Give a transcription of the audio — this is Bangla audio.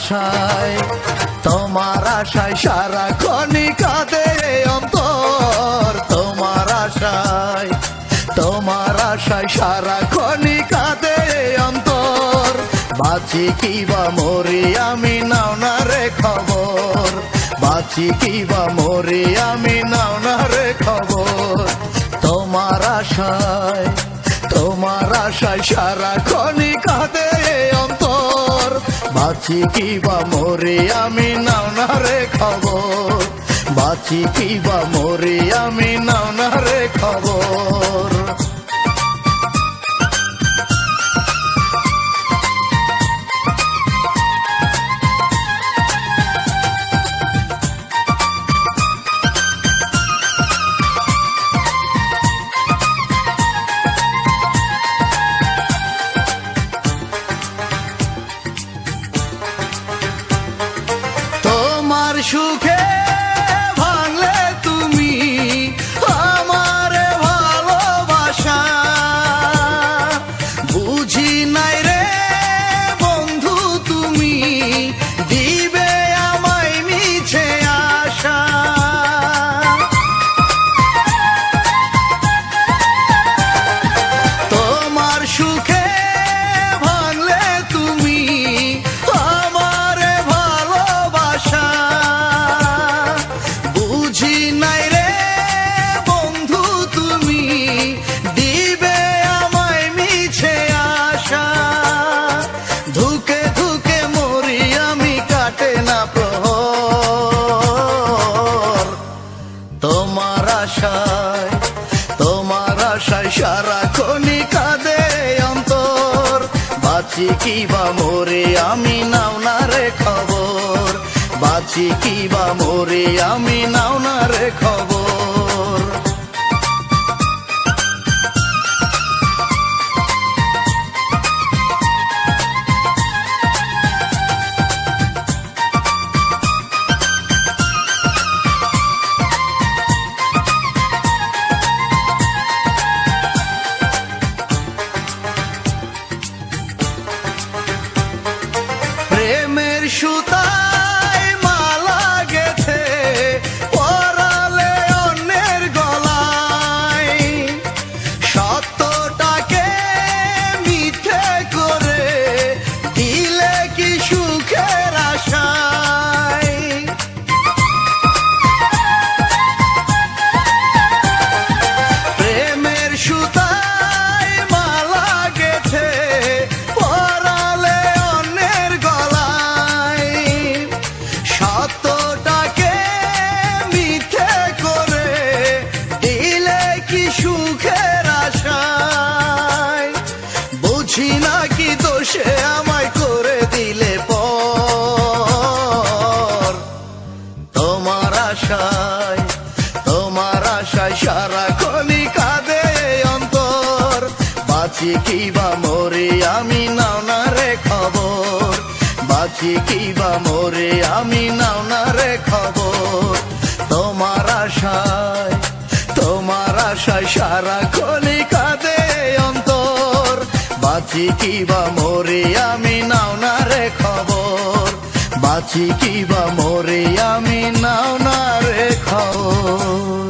আশায় সারাক্ষণই কাঁদে অন্তর। তোমার আশায় সারাক্ষণই কাঁদে অন্তর। বাঁচি কিবা মরি আমি নাও না রে খবর। বাঁচি কিবা মরি আমি নাও না রে খবর। তোমার আশায় সারাক্ষণই কাঁদে অন্তর। বাঁচি কিবা মরি আমি নাও না রে খবর। বাঁচি কিবা মরি আমি নাও না রে খবর। তোমার সুখে ভাঙলে তুমি আমার ভালোবাসা। বুঝি নাই রে বন্ধু তুমি দিবে আমায় মিছে আশা। তোমার সুখে ভাঙলে তুমি বুঝি নাই রে বন্ধু তুমি দিবে আমায় মিছে আশা। ধুকে ধুকে মরি আমি কাটে না প্রহর। তোমার আশায় সারাক্ষণই কাঁদে অন্তর। বাঁচি কিবা মরি আমি নাও না রে খবর। বাঁচি কিবা মরি আমি নাও না রে খবর। প্রেমের সুতায় মালা গেথে পরালে অন্যের গলায়। সত্যটাকে মিথ্যে করে দিলে কি সুখের আশায়। প্রেমের সুতায় মালা গেথে পরালে অন্যের গলায়। সত্যটাকে মিথ্যে করে দিলে কি সুখের আশায়। বুঝি না কি দোষে আমায় করে দিলে পর। তোমার আশায় সারাক্ষণই কাঁদে অন্তর। বাঁচি কিবা মরি আমি নাও না রে খবর। বাঁচি কিবা মরি আমি নাও না রে খবর। তোমার আশায় সারাক্ষণই কাঁদে অন্তর। বাঁচি কিবা মরি আমি নাও না রে খবর। বাঁচি কিবা মরি আমি নাও না রে খবর।